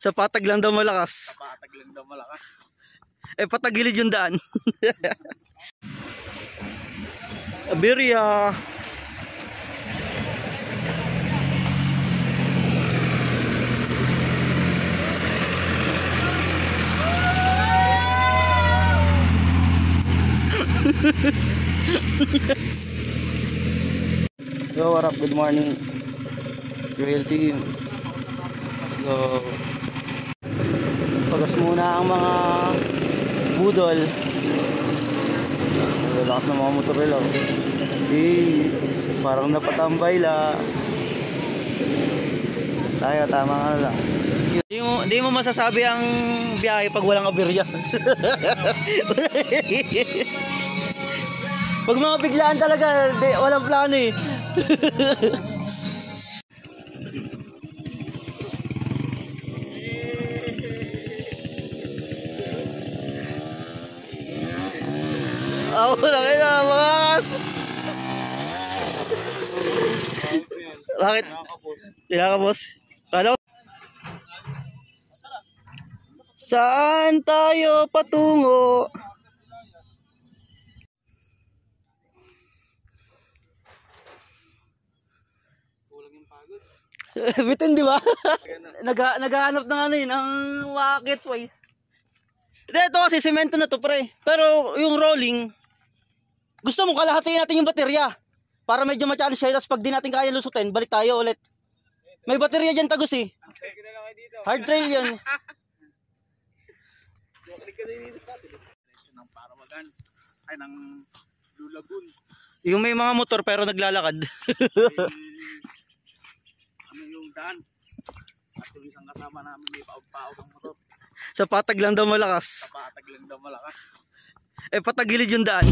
Sa patag lang daw malakas. Sa patag lang daw malakas. Eh, patagilid yung daan. Abirya. So, what up? Good morning, Trail Team. So, pagas muna ang mga budol. Lakas ng mga motor nila. Parang napatambay la. Tayo, tama nga lang. Di mo masasabi ang biyahe pag walang aberya. Pag mga biglaan talaga, walang plano eh. Ako lang ina, mga kas. Bakit? Kailangan ka, boss? Ano? Saan tayo patungo? Bitin, di ba? Naghahanap ng ano yun, ang walkway. Ito kasi semento na to, pre. Pero yung rolling, gusto mo kalahatiin natin yung baterya para medyo ma-challenge siya. Tapos pag di natin kaya lusutin, balik tayo ulit. May baterya dyan, Tagus eh. Hard trail yan. Ay, ng Blue Lagoon. Yung may mga motor pero naglalakad. Ano yung daan? At yung isang kasama namin may paog-paog ang motor. Sa patag lang daw malakas. Sa patag lang daw malakas. Eh, patagilid yung daan.